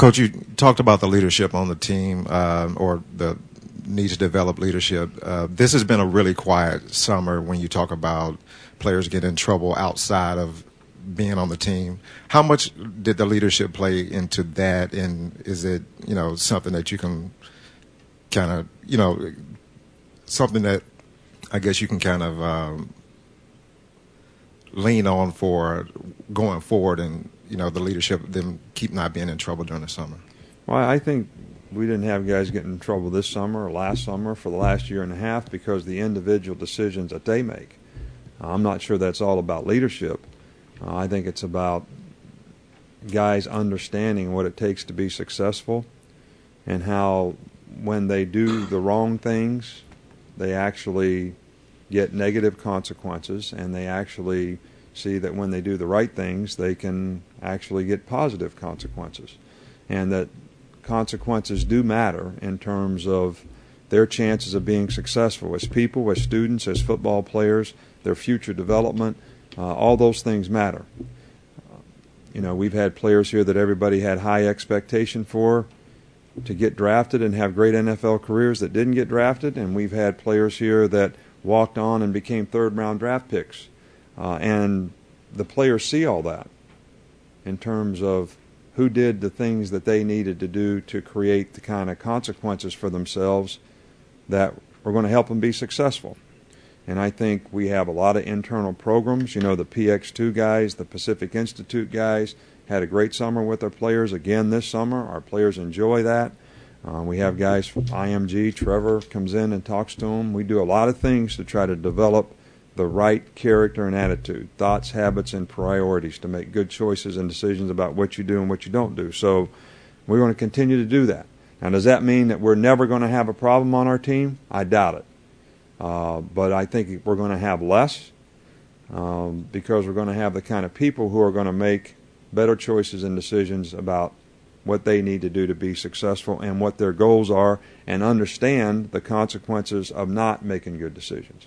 Coach, you talked about the leadership on the team or the need to develop leadership. This has been a really quiet summer when you talk about players getting in trouble outside of being on the team. How much did the leadership play into that, and is it, something that you can kind of, something that I guess you can kind of lean on for going forward and, the leadership, them keep not being in trouble during the summer? Well, I think we didn't have guys getting in trouble this summer or last summer for the last year and a half because of the individual decisions that they make. I'm not sure that's all about leadership. I think it's about guys understanding what it takes to be successful and how when they do the wrong things, they actually get negative consequences, and they actually see that when they do the right things, they can actually get positive consequences, and that consequences do matter in terms of their chances of being successful as people, as students, as football players, their future development. All those things matter. We've had players here that everybody had high expectation for to get drafted and have great NFL careers that didn't get drafted, and we've had players here that walked on and became third-round draft picks. And the players see all that in terms of who did the things that they needed to do to create the kind of consequences for themselves that were going to help them be successful. And I think we have a lot of internal programs. The PX2 guys, the Pacific Institute guys had a great summer with their players again this summer. Our players enjoy that. We have guys from IMG. Trevor comes in and talks to them. We do a lot of things to try to develop the right character and attitude, thoughts, habits, and priorities to make good choices and decisions about what you do and what you don't do. So we're going to continue to do that. Now, does that mean that we're never going to have a problem on our team? I doubt it. But I think we're going to have less because we're going to have the kind of people who are going to make better choices and decisions about what they need to do to be successful and what their goals are, and understand the consequences of not making good decisions.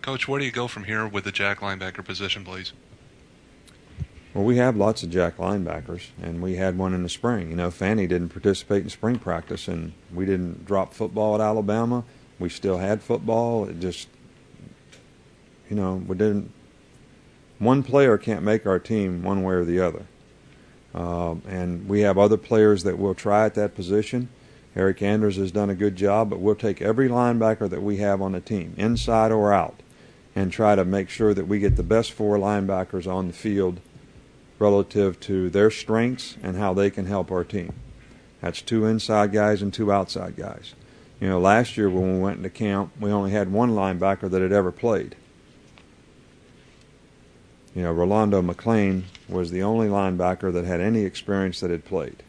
Coach, where do you go from here with the jack linebacker position, please? Well, we have lots of jack linebackers, and we had one in the spring. Fanny didn't participate in spring practice, and we didn't drop football at Alabama. We still had football. It just, we didn't. One player can't make our team one way or the other. And we have other players that will try at that position. Eric Anders has done a good job, but we'll take every linebacker that we have on the team, inside or out, and try to make sure that we get the best four linebackers on the field relative to their strengths and how they can help our team. That's two inside guys and two outside guys. Last year when we went into camp, we only had one linebacker that had ever played. Rolando McClain was the only linebacker that had any experience that had played.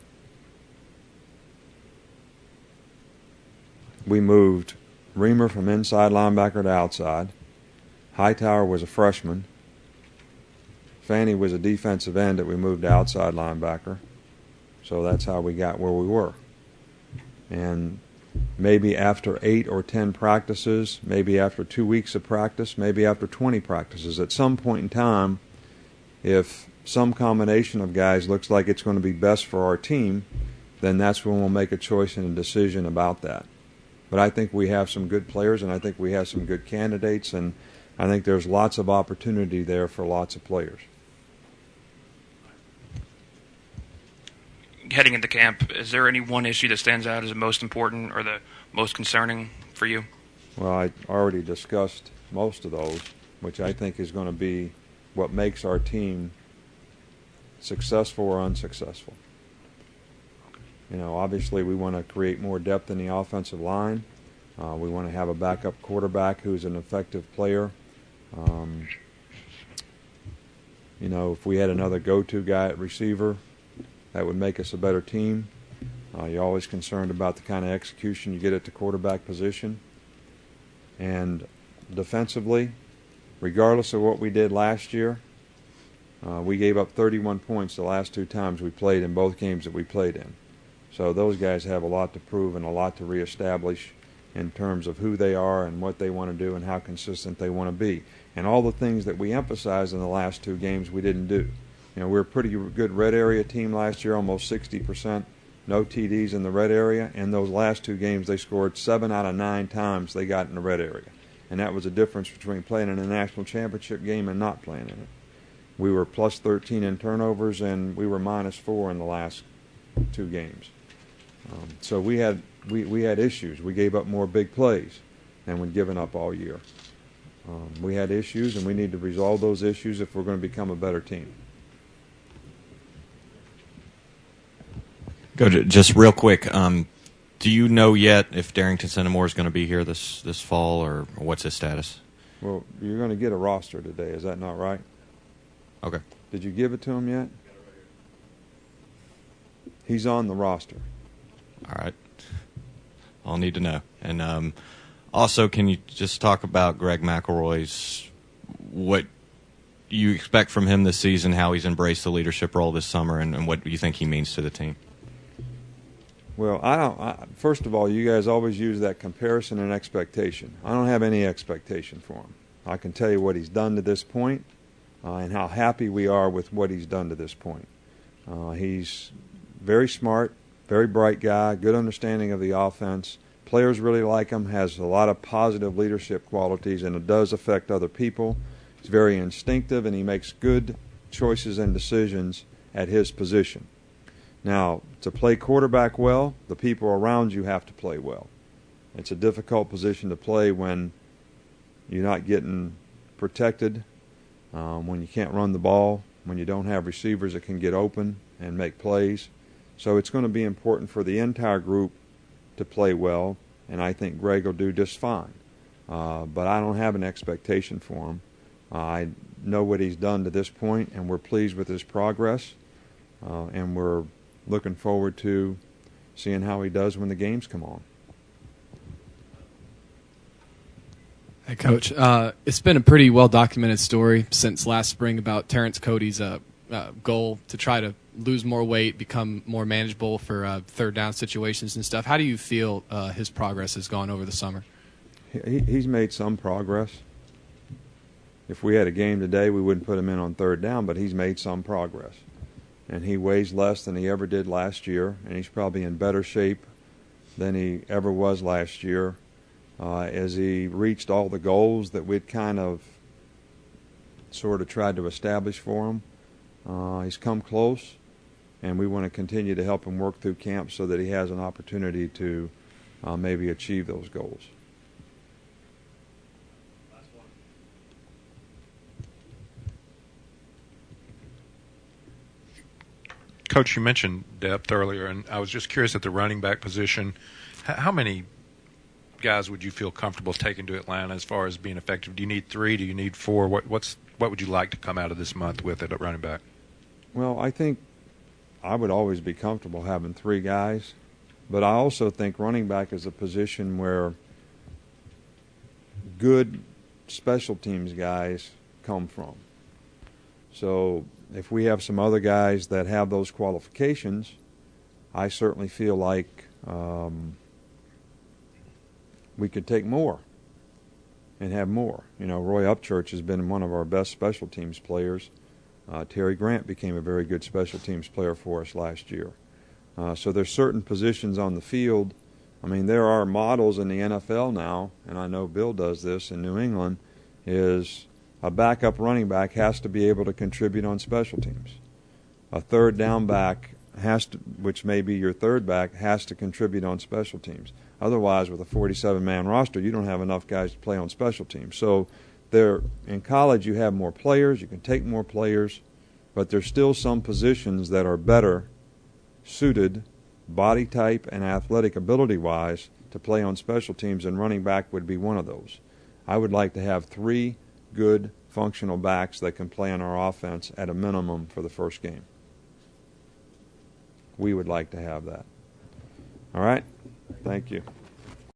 We moved Reamer from inside linebacker to outside. Hightower was a freshman. Fanny was a defensive end that we moved to outside linebacker. So that's how we got where we were. And maybe after 8 or 10 practices, maybe after 2 weeks of practice, maybe after 20 practices, at some point in time, if some combination of guys looks like it's going to be best for our team, then that's when we'll make a choice and a decision about that. But I think we have some good players, and I think we have some good candidates, and I think there's lots of opportunity there for lots of players. Heading into camp, is there any one issue that stands out as the most important or the most concerning for you? Well, I already discussed most of those, which I think is going to be what makes our team successful or unsuccessful. Obviously we want to create more depth in the offensive line. We want to have a backup quarterback who's an effective player. If we had another go-to guy at receiver, that would make us a better team. You're always concerned about the kind of execution you get at the quarterback position. And defensively, regardless of what we did last year, we gave up 31 points the last 2 times we played in both games that we played in. So those guys have a lot to prove and a lot to reestablish in terms of who they are and what they want to do and how consistent they want to be. And all the things that we emphasized in the last 2 games we didn't do. You know, we were a pretty good red area team last year, almost 60%. No TDs in the red area. And those last 2 games, they scored 7 out of 9 times they got in the red area. And that was a difference between playing in a national championship game and not playing in it. We were plus 13 in turnovers, and we were minus 4 in the last 2 games. So we had issues. We gave up more big plays than we'd given up all year. We had issues, and we need to resolve those issues if we're going to become a better team. Just real quick, do you know yet if Darrington Centimore is going to be here this fall, or what's his status? Well, you're going to get a roster today. Is that not right? Okay. Did you give it to him yet? He's on the roster. All right. I'll need to know. And also, can you just talk about Greg McElroy's, what you expect from him this season, how he's embraced the leadership role this summer, and what you think he means to the team? Well, first of all, you guys always use that comparison and expectation. I don't have any expectation for him. I can tell you what he's done to this point and how happy we are with what he's done to this point. He's very smart, very bright guy, good understanding of the offense. Players really like him, has a lot of positive leadership qualities, and it does affect other people. He's very instinctive, and he makes good choices and decisions at his position. Now, to play quarterback well, the people around you have to play well. It's a difficult position to play when you're not getting protected, when you can't run the ball, when you don't have receivers that can get open and make plays. So it's going to be important for the entire group to play well, and I think Greg will do just fine. But I don't have an expectation for him. I know what he's done to this point, and we're pleased with his progress, and we're looking forward to seeing how he does when the games come on. Hey, Coach. It's been a pretty well-documented story since last spring about Terrence Cody's goal to try to lose more weight, become more manageable for third down situations and stuff. How do you feel his progress has gone over the summer? He's made some progress. If we had a game today, we wouldn't put him in on third down, but he's made some progress. And he weighs less than he ever did last year, and he's probably in better shape than he ever was last year. As he reached all the goals that we'd kind of sort of tried to establish for him, he's come close, and we want to continue to help him work through camp so that he has an opportunity to maybe achieve those goals. Coach, you mentioned depth earlier, and I was just curious at the running back position, how many guys would you feel comfortable taking to Atlanta as far as being effective? Do you need 3? Do you need 4? What would you like to come out of this month with at running back? Well, I think I would always be comfortable having 3 guys, but I also think running back is a position where good special teams guys come from. So if we have some other guys that have those qualifications, I certainly feel like we could take more and have more. You know, Roy Upchurch has been one of our best special teams players. Terry Grant became a very good special teams player for us last year. So there's certain positions on the field. I mean, there are models in the NFL now, and I know Bill does this in New England, is a backup running back has to be able to contribute on special teams. A third down back has to, which may be your third back, has to contribute on special teams. Otherwise, with a 47-man roster, you don't have enough guys to play on special teams. So there, in college, you have more players, you can take more players, but there's still some positions that are better suited body type and athletic ability-wise to play on special teams, and running back would be one of those. I would like to have 3 good functional backs that can play on our offense at a minimum for the first game. We would like to have that. All right? Thank you.